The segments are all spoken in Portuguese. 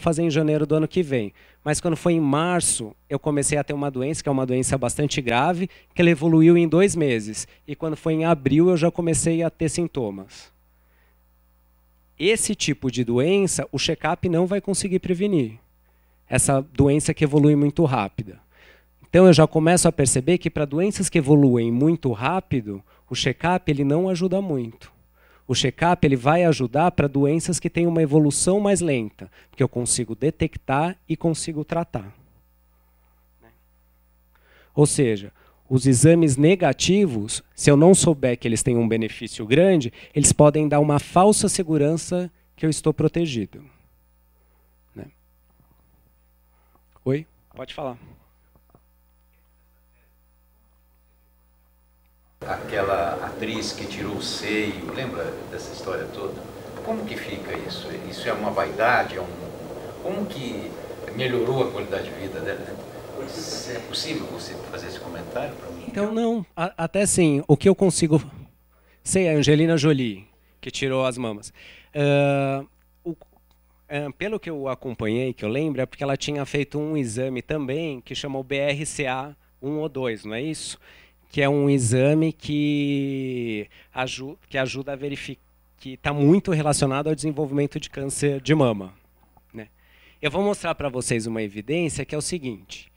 fazer em janeiro do ano que vem. Mas quando foi em março, eu comecei a ter uma doença, que é uma doença bastante grave, que ela evoluiu em 2 meses. E quando foi em abril, eu já comecei a ter sintomas. Esse tipo de doença, o check-up não vai conseguir prevenir. Essa doença que evolui muito rápida. Então eu já começo a perceber que para doenças que evoluem muito rápido, o check-up ele não ajuda muito. O check-up ele vai ajudar para doenças que têm uma evolução mais lenta, porque eu consigo detectar e consigo tratar. Ou seja, os exames negativos, se eu não souber que eles têm um benefício grande, eles podem dar uma falsa segurança que eu estou protegido. Né? Oi? Pode falar. Aquela atriz que tirou o seio, lembra dessa história toda? Como que fica isso? Isso é uma vaidade? Como que melhorou a qualidade de vida dela? É possível você fazer esse comentário para mim? Então, não. Até sim, o que eu consigo... Sei, a Angelina Jolie, que tirou as mamas. Pelo que eu acompanhei, que eu lembro, é porque ela tinha feito um exame também, que chamou BRCA 1 ou 2, não é isso? Que é um exame que ajuda a verificar, que está muito relacionado ao desenvolvimento de câncer de mama. Né? Eu vou mostrar para vocês uma evidência que é o seguinte.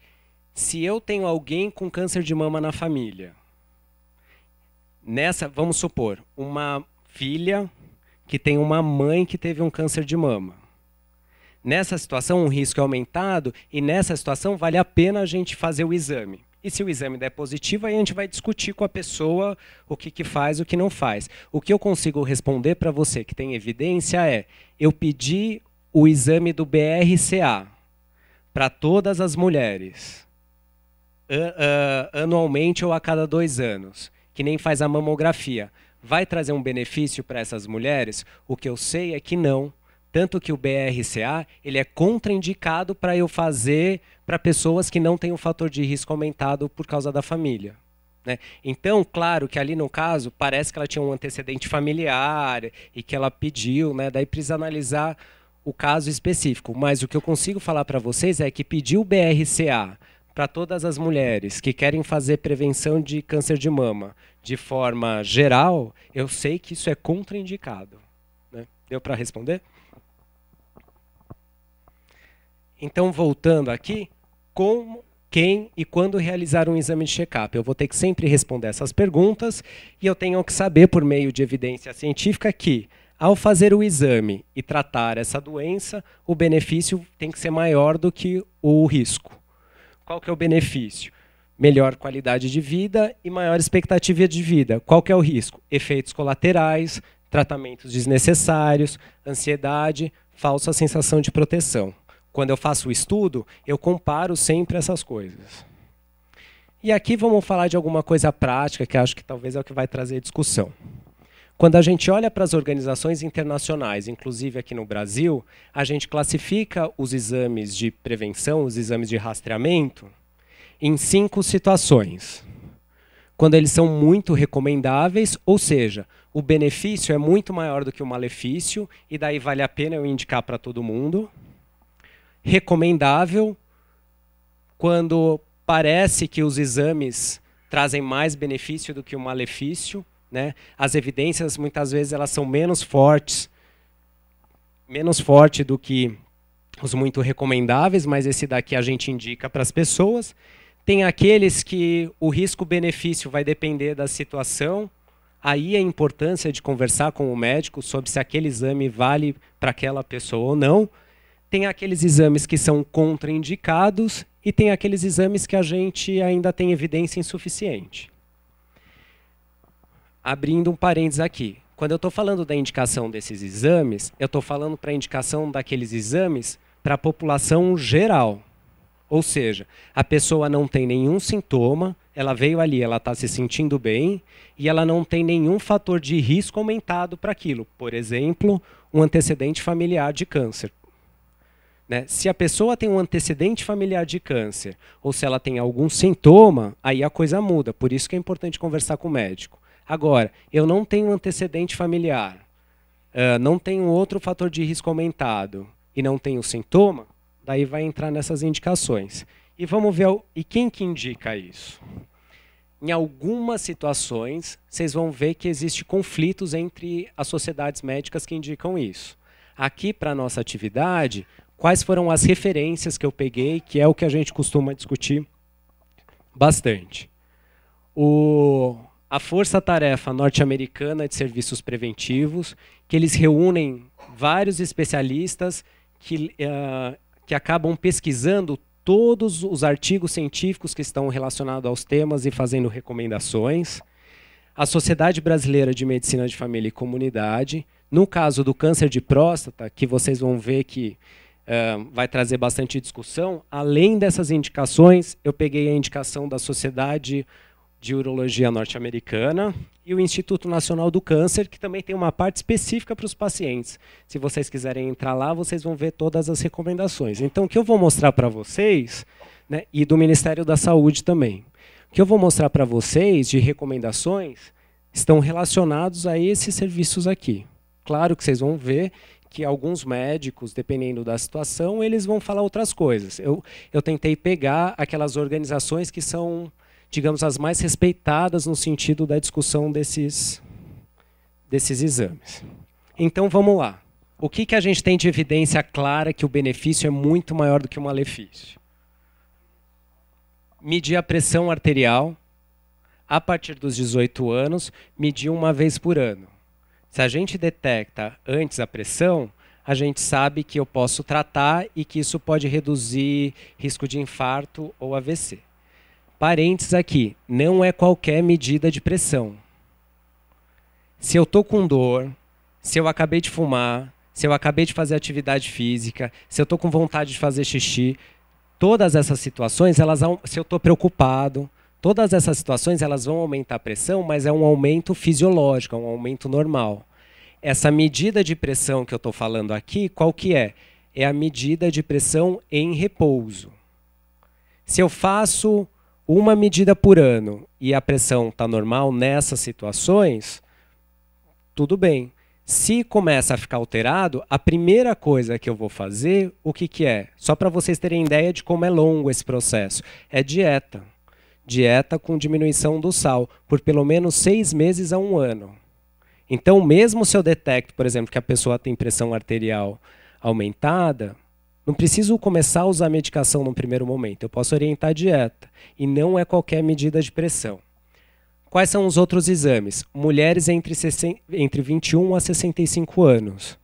Se eu tenho alguém com câncer de mama na família, vamos supor, uma filha que tem uma mãe que teve um câncer de mama. Nessa situação, o risco é aumentado e nessa situação vale a pena a gente fazer o exame. E se o exame der positivo, aí a gente vai discutir com a pessoa o que faz, o que não faz. O que eu consigo responder para você que tem evidência é, eu pedi o exame do BRCA para todas as mulheres, anualmente ou a cada 2 anos, que nem faz a mamografia. Vai trazer um benefício para essas mulheres? O que eu sei é que não. Tanto que o BRCA ele é contraindicado para eu fazer para pessoas que não têm um fator de risco aumentado por causa da família. Né? Então, claro que ali no caso, parece que ela tinha um antecedente familiar e que ela pediu, né? Daí precisa analisar o caso específico. Mas o que eu consigo falar para vocês é que pedir o BRCA para todas as mulheres que querem fazer prevenção de câncer de mama de forma geral, eu sei que isso é contraindicado. Né? Deu para responder? Então, voltando aqui, como, quem e quando realizar um exame de check-up? Eu vou ter que sempre responder essas perguntas e eu tenho que saber, por meio de evidência científica, que ao fazer o exame e tratar essa doença, o benefício tem que ser maior do que o risco. Qual que é o benefício? Melhor qualidade de vida e maior expectativa de vida. Qual que é o risco? Efeitos colaterais, tratamentos desnecessários, ansiedade, falsa sensação de proteção. Quando eu faço o estudo, eu comparo sempre essas coisas. E aqui vamos falar de alguma coisa prática, que acho que talvez é o que vai trazer discussão. Quando a gente olha para as organizações internacionais, inclusive aqui no Brasil, a gente classifica os exames de prevenção, os exames de rastreamento, em 5 situações. Quando eles são muito recomendáveis, ou seja, o benefício é muito maior do que o malefício, e daí vale a pena eu indicar para todo mundo. Recomendável, quando parece que os exames trazem mais benefício do que o malefício, né? As evidências, muitas vezes, elas são menos fortes do que os muito recomendáveis, mas esse daqui a gente indica para as pessoas. Tem aqueles que o risco-benefício vai depender da situação, aí a importância de conversar com o médico sobre se aquele exame vale para aquela pessoa ou não. Tem aqueles exames que são contraindicados e tem aqueles exames que a gente ainda tem evidência insuficiente. Abrindo um parênteses aqui. Quando eu estou falando da indicação desses exames, eu estou falando para a indicação daqueles exames para a população geral. Ou seja, a pessoa não tem nenhum sintoma, ela veio ali, ela está se sentindo bem e ela não tem nenhum fator de risco aumentado para aquilo. Por exemplo, um antecedente familiar de câncer. Né? Se a pessoa tem um antecedente familiar de câncer ou se ela tem algum sintoma, aí a coisa muda. Por isso que é importante conversar com o médico. Agora, eu não tenho um antecedente familiar, não tenho outro fator de risco aumentado e não tem o sintoma, daí vai entrar nessas indicações. E vamos ver, e quem que indica isso? Em algumas situações, vocês vão ver que existem conflitos entre as sociedades médicas que indicam isso. Aqui, para a nossa atividade, quais foram as referências que eu peguei, que é o que a gente costuma discutir bastante. A Força-Tarefa Norte-Americana de Serviços Preventivos, que eles reúnem vários especialistas que acabam pesquisando todos os artigos científicos que estão relacionados aos temas e fazendo recomendações. A Sociedade Brasileira de Medicina de Família e Comunidade. No caso do câncer de próstata, que vocês vão ver que vai trazer bastante discussão, além dessas indicações, eu peguei a indicação da Sociedade de Urologia Norte-Americana e o Instituto Nacional do Câncer, que também tem uma parte específica para os pacientes. Se vocês quiserem entrar lá, vocês vão ver todas as recomendações. Então, o que eu vou mostrar para vocês, né, e do Ministério da Saúde também, o que eu vou mostrar para vocês de recomendações estão relacionados a esses serviços aqui. Claro que vocês vão ver que alguns médicos, dependendo da situação, eles vão falar outras coisas. Eu tentei pegar aquelas organizações que são, digamos, as mais respeitadas no sentido da discussão desses exames. Então, vamos lá. O que a gente tem de evidência clara que o benefício é muito maior do que o malefício? Medir a pressão arterial a partir dos 18 anos, medir uma vez por ano. Se a gente detecta antes a pressão, a gente sabe que eu posso tratar e que isso pode reduzir risco de infarto ou AVC. Parênteses aqui, não é qualquer medida de pressão. Se eu estou com dor, se eu acabei de fumar, se eu acabei de fazer atividade física, se eu estou com vontade de fazer xixi, todas essas situações, se eu estou preocupado, todas essas situações elas vão aumentar a pressão, mas é um aumento fisiológico, é um aumento normal. Essa medida de pressão que eu estou falando aqui, qual que é? É a medida de pressão em repouso. Se eu faço uma medida por ano e a pressão está normal nessas situações, tudo bem. Se começa a ficar alterado, a primeira coisa que eu vou fazer, o que é? Só para vocês terem ideia de como é longo esse processo, é dieta. Dieta com diminuição do sal, por pelo menos 6 meses a 1 ano. Então, mesmo se eu detecto, por exemplo, que a pessoa tem pressão arterial aumentada, não preciso começar a usar medicação no primeiro momento. Eu posso orientar a dieta. E não é qualquer medida de pressão. Quais são os outros exames? Mulheres entre 21 a 65 anos.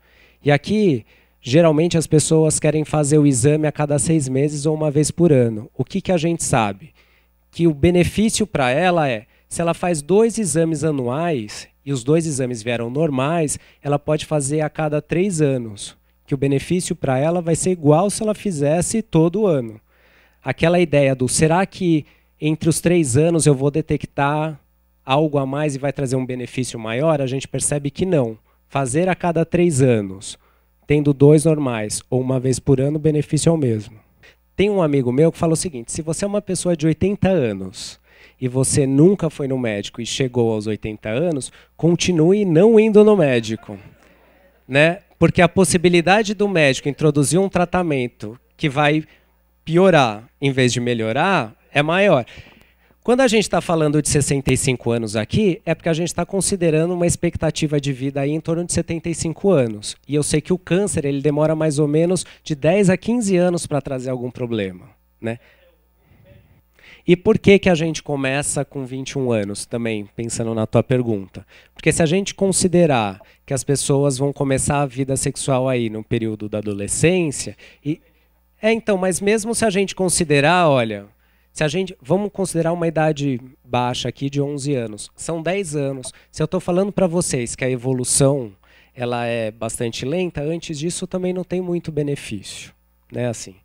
E aqui, geralmente, as pessoas querem fazer o exame a cada 6 meses ou uma vez por ano. O que a gente sabe? Que o benefício para ela é, se ela faz 2 exames anuais e os 2 exames vieram normais, ela pode fazer a cada 3 anos. Que o benefício para ela vai ser igual se ela fizesse todo ano. Aquela ideia do, será que entre os 3 anos eu vou detectar algo a mais e vai trazer um benefício maior? A gente percebe que não. Fazer a cada 3 anos, tendo 2 normais ou uma vez por ano, o benefício é o mesmo. Tem um amigo meu que fala o seguinte, se você é uma pessoa de 80 anos e você nunca foi no médico e chegou aos 80 anos, continue não indo no médico, né? Porque a possibilidade do médico introduzir um tratamento que vai piorar em vez de melhorar é maior. Quando a gente está falando de 65 anos aqui, é porque a gente está considerando uma expectativa de vida aí em torno de 75 anos. E eu sei que o câncer ele demora mais ou menos de 10 a 15 anos para trazer algum problema, né? E por que a gente começa com 21 anos também, pensando na tua pergunta? Porque se a gente considerar que as pessoas vão começar a vida sexual aí no período da adolescência... então, mas mesmo se a gente considerar, olha... Vamos considerar uma idade baixa aqui de 11 anos. São 10 anos. Se eu estou falando para vocês que a evolução ela é bastante lenta, antes disso também não tem muito benefício, né? Assim.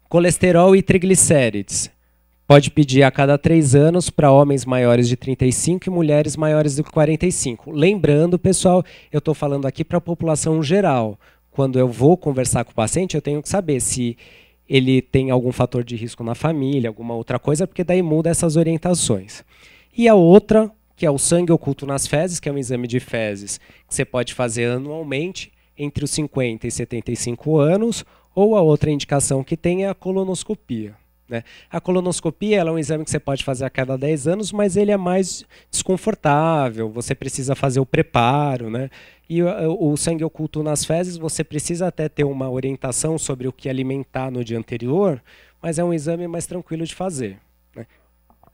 Colesterol e triglicérides. Pode pedir a cada 3 anos para homens maiores de 35 e mulheres maiores de 45. Lembrando, pessoal, eu estou falando aqui para a população geral. Quando eu vou conversar com o paciente, eu tenho que saber se ele tem algum fator de risco na família, alguma outra coisa, porque daí muda essas orientações. E a outra, que é o sangue oculto nas fezes, que é um exame de fezes que você pode fazer anualmente, entre os 50 e 75 anos, ou a outra indicação que tem é a colonoscopia. Né? A colonoscopia ela é um exame que você pode fazer a cada 10 anos, mas ele é mais desconfortável, você precisa fazer o preparo. Né? E o sangue oculto nas fezes, você precisa até ter uma orientação sobre o que alimentar no dia anterior, mas é um exame mais tranquilo de fazer. Né?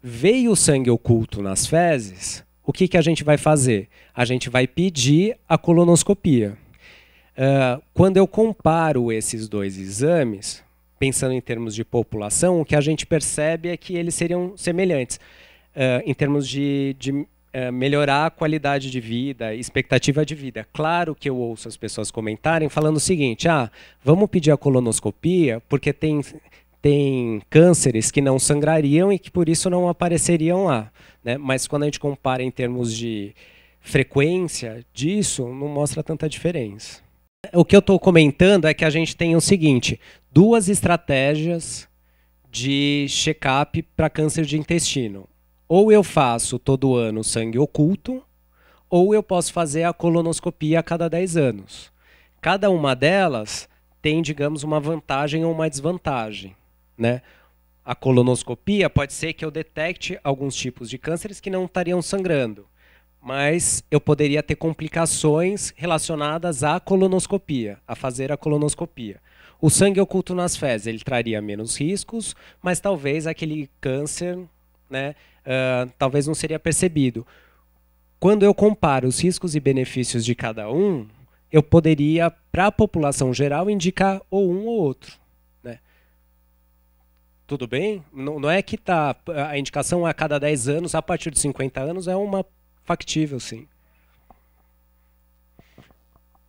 Veio o sangue oculto nas fezes, o que a gente vai fazer? A gente vai pedir a colonoscopia. Quando eu comparo esses dois exames, pensando em termos de população, o que a gente percebe é que eles seriam semelhantes em termos de melhorar a qualidade de vida, expectativa de vida. Claro que eu ouço as pessoas comentarem falando o seguinte, vamos pedir a colonoscopia porque tem cânceres que não sangrariam e que por isso não apareceriam lá. Né? Mas quando a gente compara em termos de frequência disso, não mostra tanta diferença. O que eu estou comentando é que a gente tem o seguinte, 2 estratégias de check-up para câncer de intestino. Ou eu faço todo ano sangue oculto, ou eu posso fazer a colonoscopia a cada 10 anos. Cada uma delas tem, digamos, uma vantagem ou uma desvantagem. Né? A colonoscopia pode ser que eu detecte alguns tipos de cânceres que não estariam sangrando, mas eu poderia ter complicações relacionadas à colonoscopia, a fazer a colonoscopia. O sangue oculto nas fezes, ele traria menos riscos, mas talvez aquele câncer, né, talvez não seria percebido. Quando eu comparo os riscos e benefícios de cada um, eu poderia, para a população geral, indicar ou um ou outro. Né? Tudo bem? Não é que a indicação a cada 10 anos, a partir de 50 anos, é uma factível, sim.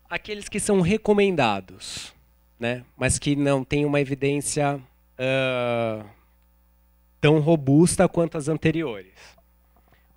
Aqueles que são recomendados, né, mas que não têm uma evidência tão robusta quanto as anteriores.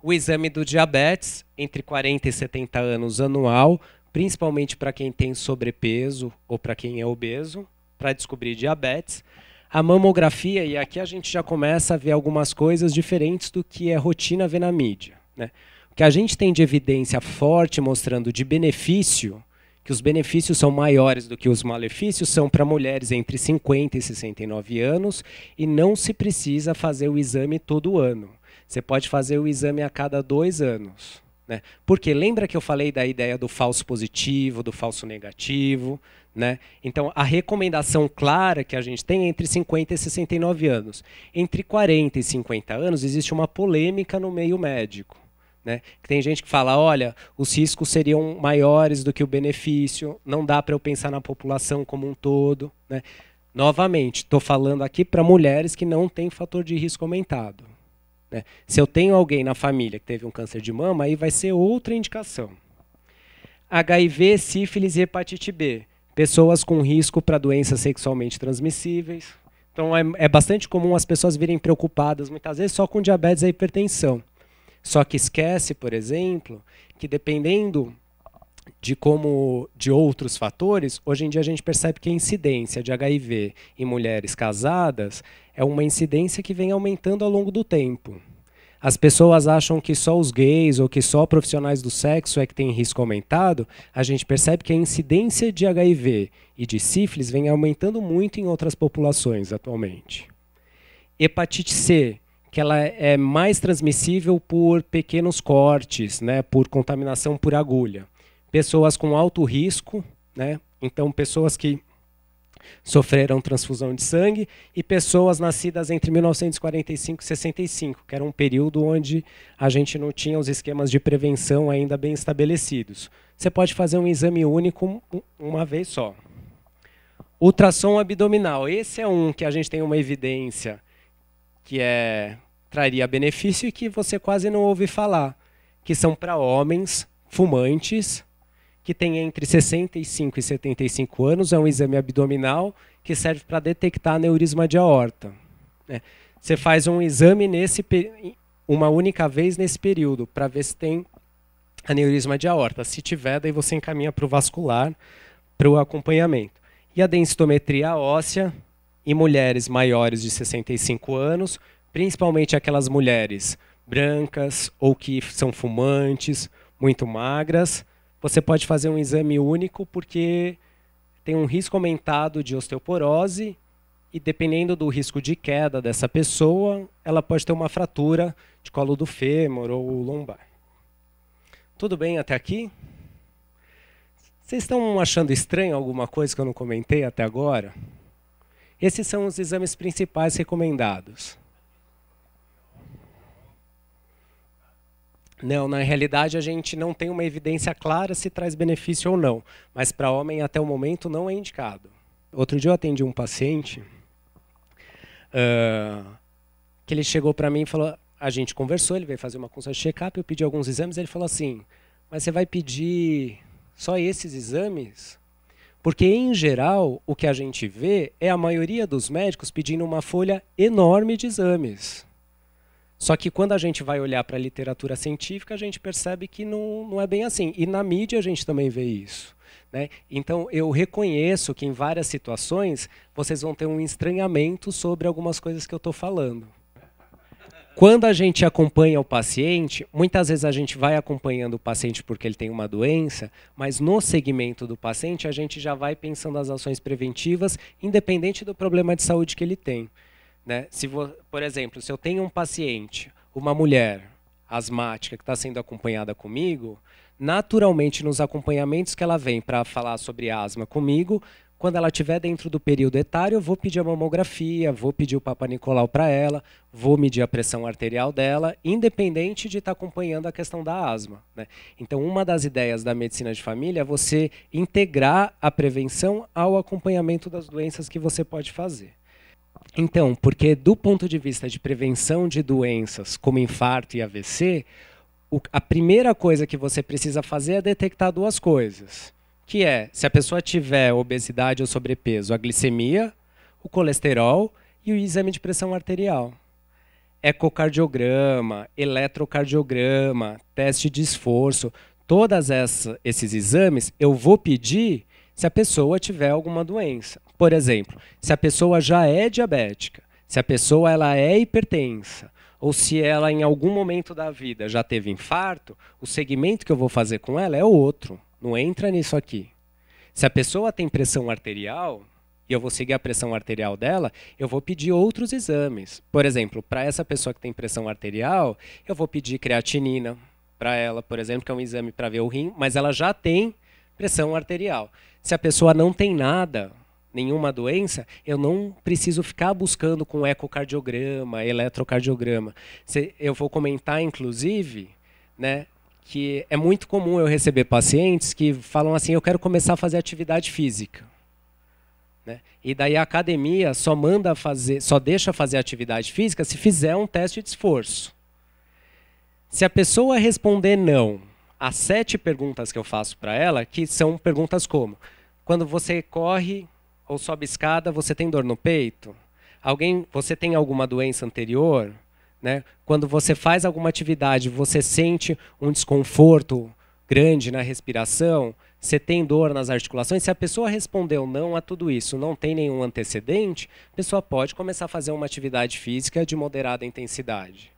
O exame do diabetes, entre 40 e 70 anos anual, principalmente para quem tem sobrepeso ou para quem é obeso, para descobrir diabetes. A mamografia, e aqui a gente já começa a ver algumas coisas diferentes do que é rotina ver na mídia. Né? O que a gente tem de evidência forte mostrando de benefício, que os benefícios são maiores do que os malefícios, são para mulheres entre 50 e 69 anos e não se precisa fazer o exame todo ano. Você pode fazer o exame a cada 2 anos. Né? Porque lembra que eu falei da ideia do falso positivo, do falso negativo? Né? Então, a recomendação clara que a gente tem é entre 50 e 69 anos. Entre 40 e 50 anos existe uma polêmica no meio médico. Né? Tem gente que fala, olha, os riscos seriam maiores do que o benefício, não dá para eu pensar na população como um todo. Né? Novamente, estou falando aqui para mulheres que não têm fator de risco aumentado. Né? Se eu tenho alguém na família que teve um câncer de mama, aí vai ser outra indicação. HIV, sífilis e hepatite B. Pessoas com risco para doenças sexualmente transmissíveis. Então é bastante comum as pessoas virem preocupadas, muitas vezes, só com diabetes e hipertensão. Só que esquece, por exemplo, que dependendo de outros fatores, hoje em dia a gente percebe que a incidência de HIV em mulheres casadas é uma incidência que vem aumentando ao longo do tempo. As pessoas acham que só os gays ou que só profissionais do sexo é que tem risco aumentado. A gente percebe que a incidência de HIV e de sífilis vem aumentando muito em outras populações atualmente. Hepatite C, que ela é mais transmissível por pequenos cortes, né, por contaminação por agulha. Pessoas com alto risco, né, então pessoas que sofreram transfusão de sangue e pessoas nascidas entre 1945 e 65, que era um período onde a gente não tinha os esquemas de prevenção ainda bem estabelecidos. Você pode fazer um exame único uma vez só. Ultrassom abdominal, esse é um que a gente tem uma evidência que traria benefício e que você quase não ouve falar, que são para homens fumantes, que têm entre 65 e 75 anos, é um exame abdominal que serve para detectar aneurisma de aorta. Você faz um exame uma única vez nesse período, para ver se tem aneurisma de aorta. Se tiver, daí você encaminha para o vascular, para o acompanhamento. E a densitometria óssea em mulheres maiores de 65 anos, principalmente aquelas mulheres brancas ou que são fumantes, muito magras, você pode fazer um exame único porque tem um risco aumentado de osteoporose e, dependendo do risco de queda dessa pessoa, ela pode ter uma fratura de colo do fêmur ou lombar. Tudo bem até aqui? Vocês estão achando estranho alguma coisa que eu não comentei até agora? Esses são os exames principais recomendados. Não, na realidade a gente não tem uma evidência clara se traz benefício ou não, mas para homem até o momento não é indicado. Outro dia eu atendi um paciente que ele chegou para mim e falou, a gente conversou, ele veio fazer uma consulta de check-up, eu pedi alguns exames, ele falou assim, mas você vai pedir só esses exames? Porque, em geral, o que a gente vê é a maioria dos médicos pedindo uma folha enorme de exames. Só que quando a gente vai olhar para a literatura científica, a gente percebe que não é bem assim. E na mídia a gente também vê isso, né? Então, eu reconheço que em várias situações vocês vão ter um estranhamento sobre algumas coisas que eu estou falando. Quando a gente acompanha o paciente, muitas vezes a gente vai acompanhando o paciente porque ele tem uma doença, mas no segmento do paciente a gente já vai pensando as ações preventivas, independente do problema de saúde que ele tem, né? Por exemplo, se eu tenho um paciente, uma mulher asmática que está sendo acompanhada comigo, naturalmente nos acompanhamentos que ela vem para falar sobre asma comigo, quando ela estiver dentro do período etário, eu vou pedir a mamografia, vou pedir o Papa Nicolau para ela, vou medir a pressão arterial dela, independente de estar acompanhando a questão da asma, né? Então, uma das ideias da medicina de família é você integrar a prevenção ao acompanhamento das doenças que você pode fazer. Então, porque do ponto de vista de prevenção de doenças como infarto e AVC, a primeira coisa que você precisa fazer é detectar duas coisas. Que é, se a pessoa tiver obesidade ou sobrepeso, a glicemia, o colesterol e o exame de pressão arterial. Ecocardiograma, eletrocardiograma, teste de esforço, todos esses exames eu vou pedir se a pessoa tiver alguma doença. Por exemplo, se a pessoa já é diabética, se a pessoa ela é hipertensa, ou se ela em algum momento da vida já teve infarto, o segmento que eu vou fazer com ela é outro. Não entra nisso aqui. Se a pessoa tem pressão arterial, e eu vou seguir a pressão arterial dela, eu vou pedir outros exames. Por exemplo, para essa pessoa que tem pressão arterial, eu vou pedir creatinina para ela, por exemplo, que é um exame para ver o rim, mas ela já tem pressão arterial. Se a pessoa não tem nada, nenhuma doença, eu não preciso ficar buscando com ecocardiograma, eletrocardiograma. Eu vou comentar, inclusive, né, que é muito comum eu receber pacientes que falam assim, eu quero começar a fazer atividade física, né? E daí a academia só deixa fazer atividade física se fizer um teste de esforço. Se a pessoa responder não às 7 perguntas que eu faço para ela, que são perguntas como, quando você corre ou sobe escada, você tem dor no peito? Você tem alguma doença anterior? Né? Quando você faz alguma atividade, você sente um desconforto grande na respiração, você tem dor nas articulações, se a pessoa respondeu não a tudo isso, não tem nenhum antecedente, a pessoa pode começar a fazer uma atividade física de moderada intensidade,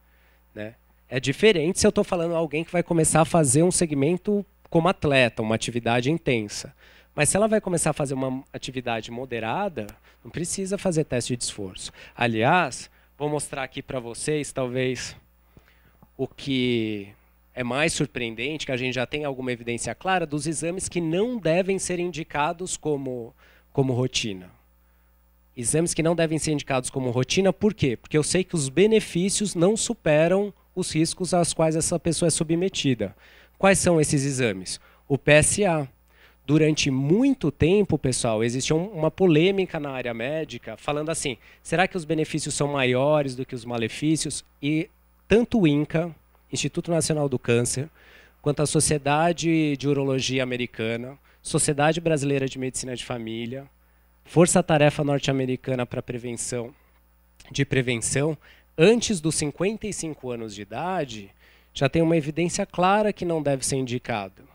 né? É diferente se eu estou falando alguém que vai começar a fazer um segmento como atleta, uma atividade intensa. Mas se ela vai começar a fazer uma atividade moderada, não precisa fazer teste de esforço. Aliás, vou mostrar aqui para vocês, talvez, o que é mais surpreendente, que a gente já tem alguma evidência clara, dos exames que não devem ser indicados como rotina. Exames que não devem ser indicados como rotina, por quê? Porque eu sei que os benefícios não superam os riscos aos quais essa pessoa é submetida. Quais são esses exames? O PSA. Durante muito tempo, pessoal, existia uma polêmica na área médica falando assim, será que os benefícios são maiores do que os malefícios? E tanto o INCA, Instituto Nacional do Câncer, quanto a Sociedade de Urologia Americana, Sociedade Brasileira de Medicina de Família, Força Tarefa Norte-Americana para Prevenção, antes dos 55 anos de idade, já tem uma evidência clara que não deve ser indicado.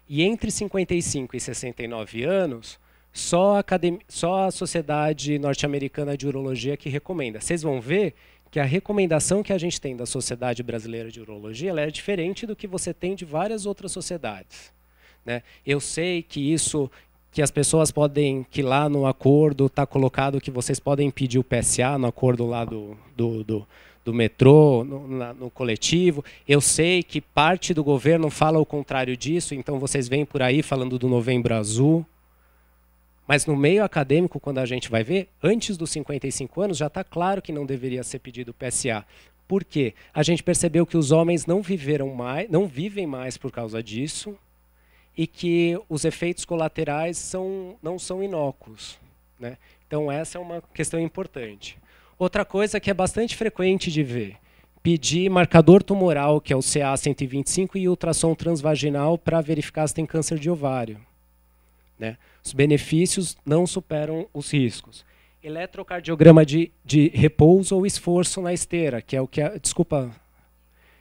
E entre 55 e 69 anos, só a Sociedade Norte-Americana de Urologia que recomenda. Vocês vão ver que a recomendação que a gente tem da Sociedade Brasileira de Urologia ela é diferente do que você tem de várias outras sociedades. né? Eu sei que que as pessoas podem, que lá no acordo está colocado que vocês podem pedir o PSA no acordo lá do metrô, no coletivo. Eu sei que parte do governo fala o contrário disso, então vocês vêm por aí falando do Novembro Azul. Mas no meio acadêmico, quando a gente vai ver, antes dos 55 anos, já está claro que não deveria ser pedido o PSA. Por quê? A gente percebeu que os homens não vivem mais por causa disso e que os efeitos colaterais não são inócuos, né? Então essa é uma questão importante. Outra coisa que é bastante frequente de ver, pedir marcador tumoral, que é o CA125, e ultrassom transvaginal para verificar se tem câncer de ovário, né? Os benefícios não superam os riscos. Eletrocardiograma de repouso ou esforço na esteira, que é o que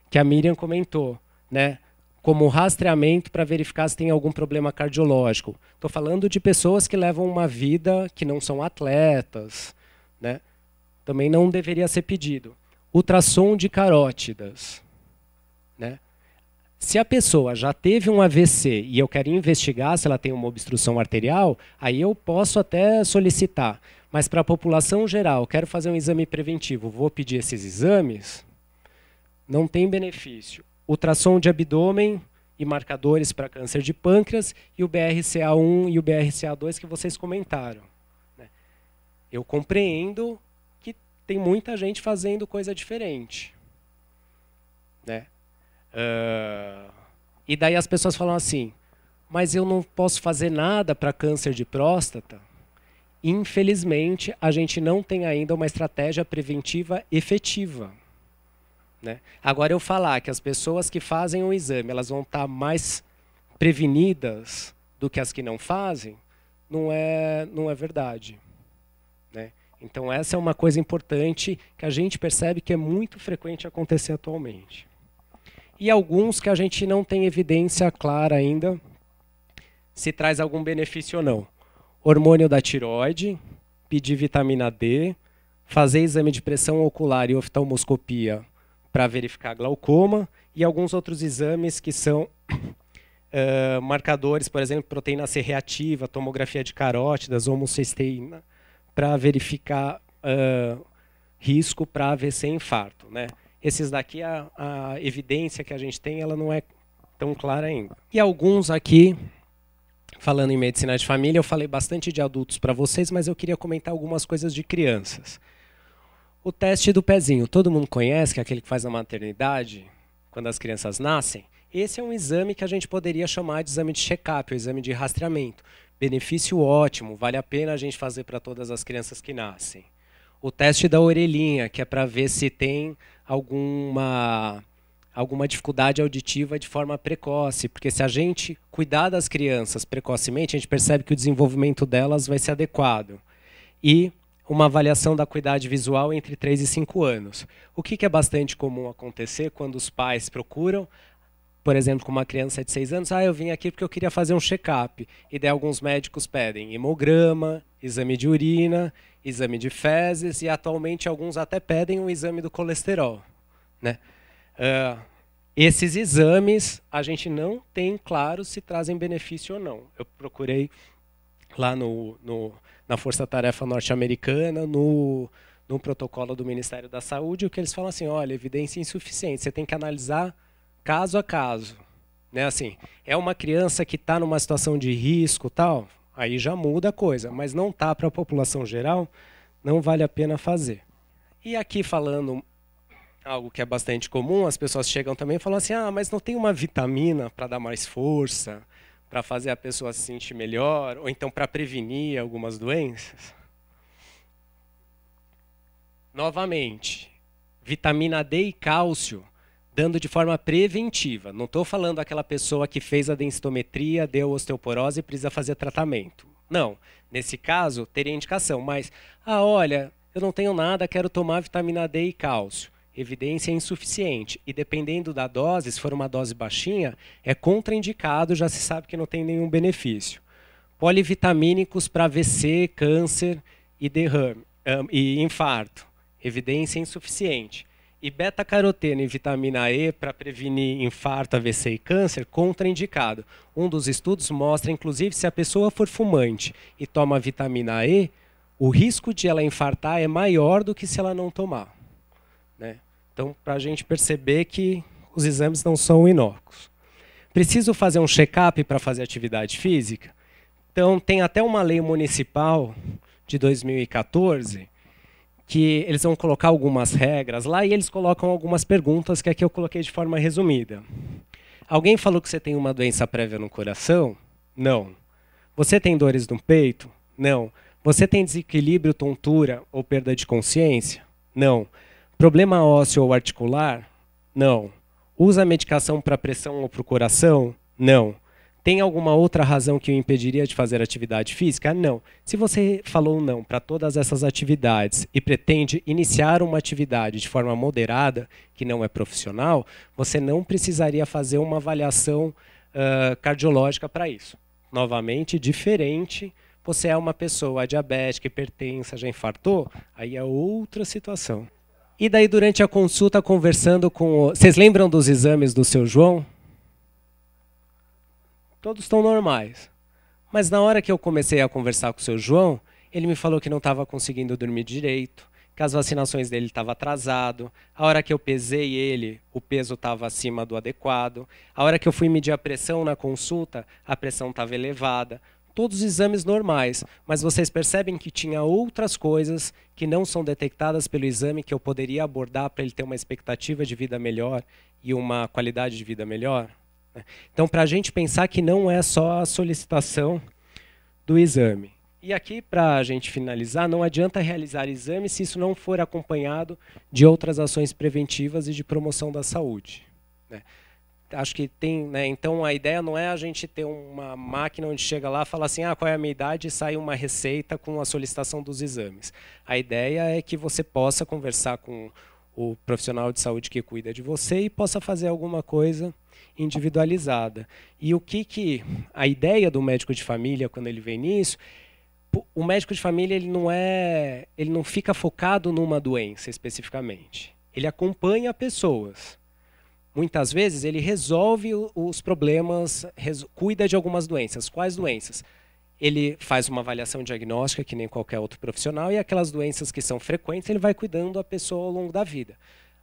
que a Miriam comentou, né? Como rastreamento para verificar se tem algum problema cardiológico. Estou falando de pessoas que levam uma vida que não são atletas, né? Também não deveria ser pedido. Ultrassom de carótidas, né? Se a pessoa já teve um AVC e eu quero investigar se ela tem uma obstrução arterial, aí eu posso até solicitar. Mas para a população geral, quero fazer um exame preventivo, vou pedir esses exames? Não tem benefício. Ultrassom de abdômen e marcadores para câncer de pâncreas e o BRCA1 e o BRCA2 que vocês comentaram, né? Eu compreendo que tem muita gente fazendo coisa diferente, né? E daí as pessoas falam assim, mas eu não posso fazer nada para câncer de próstata? Infelizmente, a gente não tem ainda uma estratégia preventiva efetiva, né? Agora, eu falar que as pessoas que fazem o exame elas vão estar mais prevenidas do que as que não fazem, não é verdade, né? Então, essa é uma coisa importante que a gente percebe que é muito frequente acontecer atualmente. E alguns que a gente não tem evidência clara ainda se traz algum benefício ou não. Hormônio da tireoide, pedir vitamina D, fazer exame de pressão ocular e oftalmoscopia para verificar glaucoma e alguns outros exames que são marcadores, por exemplo, proteína C reativa, tomografia de carótidas, homocisteína, para verificar risco para AVC e infarto, né? Esses daqui, a evidência que a gente tem, ela não é tão clara ainda. E alguns aqui, falando em medicina de família, eu falei bastante de adultos para vocês, mas eu queria comentar algumas coisas de crianças. O teste do pezinho, todo mundo conhece, que é aquele que faz na maternidade, quando as crianças nascem. Esse é um exame que a gente poderia chamar de exame de check-up, o exame de rastreamento. Benefício ótimo, vale a pena a gente fazer para todas as crianças que nascem. O teste da orelhinha, que é para ver se tem alguma dificuldade auditiva de forma precoce, porque se a gente cuidar das crianças precocemente, a gente percebe que o desenvolvimento delas vai ser adequado. E uma avaliação da acuidade visual entre 3 e 5 anos. O que é bastante comum acontecer quando os pais procuram, por exemplo, com uma criança de 6 anos, eu vim aqui porque eu queria fazer um check-up. E daí alguns médicos pedem hemograma, exame de urina, exame de fezes e atualmente alguns até pedem um exame do colesterol, né? Esses exames a gente não tem claro se trazem benefício ou não. Eu procurei lá na Força Tarefa Norte-Americana, no protocolo do Ministério da Saúde, o que eles falam assim, olha, evidência insuficiente, você tem que analisar caso a caso, né? Assim, é uma criança que está numa situação de risco, tal, aí já muda a coisa, mas não está para a população geral, não vale a pena fazer. E aqui falando algo que é bastante comum, as pessoas chegam também e falam assim, mas não tem uma vitamina para dar mais força, para fazer a pessoa se sentir melhor, ou então para prevenir algumas doenças? Novamente, vitamina D e cálcio, dando de forma preventiva. Não estou falando aquela pessoa que fez a densitometria, deu osteoporose e precisa fazer tratamento. Não, nesse caso teria indicação, mas, olha, eu não tenho nada, quero tomar vitamina D e cálcio. Evidência insuficiente. E dependendo da dose, se for uma dose baixinha, é contraindicado, já se sabe que não tem nenhum benefício. Polivitamínicos para AVC, câncer e derrame, e infarto. Evidência insuficiente. E beta-caroteno e vitamina E para prevenir infarto, AVC e câncer, contraindicado. Um dos estudos mostra, inclusive, se a pessoa for fumante e toma vitamina E, o risco de ela infartar é maior do que se ela não tomar, né? Então, para a gente perceber que os exames não são inócuos. Preciso fazer um check-up para fazer atividade física? Então, tem até uma lei municipal de 2014 que eles vão colocar algumas regras lá e eles colocam algumas perguntas que aqui eu coloquei de forma resumida. Alguém falou que você tem uma doença prévia no coração? Não. Você tem dores no peito? Não. Você tem desequilíbrio, tontura ou perda de consciência? Não. Problema ósseo ou articular? Não. Usa medicação para pressão ou para o coração? Não. Tem alguma outra razão que o impediria de fazer atividade física? Não. Se você falou não para todas essas atividades e pretende iniciar uma atividade de forma moderada, que não é profissional, você não precisaria fazer uma avaliação cardiológica para isso. Novamente, diferente, você é uma pessoa diabética, hipertensa, já infartou, aí é outra situação. E daí, durante a consulta, conversando com... Vocês lembram dos exames do seu João? Todos estão normais. Mas na hora que eu comecei a conversar com o seu João, ele me falou que não estava conseguindo dormir direito, que as vacinações dele estavam atrasadas. A hora que eu pesei ele, o peso estava acima do adequado. A hora que eu fui medir a pressão na consulta, a pressão estava elevada. Todos os exames normais, mas vocês percebem que tinha outras coisas que não são detectadas pelo exame que eu poderia abordar para ele ter uma expectativa de vida melhor e uma qualidade de vida melhor? Então, para a gente pensar que não é só a solicitação do exame. E aqui, para a gente finalizar, não adianta realizar exame se isso não for acompanhado de outras ações preventivas e de promoção da saúde, né? Acho que tem, né? Então, a ideia não é a gente ter uma máquina onde chega lá e fala assim, qual é a minha idade e sai uma receita com a solicitação dos exames. A ideia é que você possa conversar com o profissional de saúde que cuida de você e possa fazer alguma coisa individualizada. E o que a ideia do médico de família, quando ele vem nisso, o médico de família ele não fica focado numa doença especificamente. Ele acompanha pessoas. Muitas vezes ele resolve os problemas, cuida de algumas doenças. Quais doenças? Ele faz uma avaliação diagnóstica, que nem qualquer outro profissional, e aquelas doenças que são frequentes, ele vai cuidando da pessoa ao longo da vida.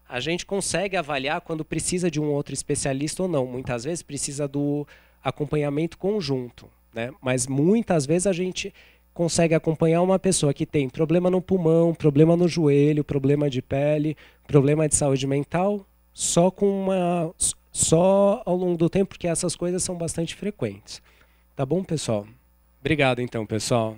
A gente consegue avaliar quando precisa de um outro especialista ou não. Muitas vezes precisa do acompanhamento conjunto, né? Mas muitas vezes a gente consegue acompanhar uma pessoa que tem problema no pulmão, problema no joelho, problema de pele, problema de saúde mental, só ao longo do tempo, porque essas coisas são bastante frequentes. Tá bom, pessoal? Obrigado, então, pessoal.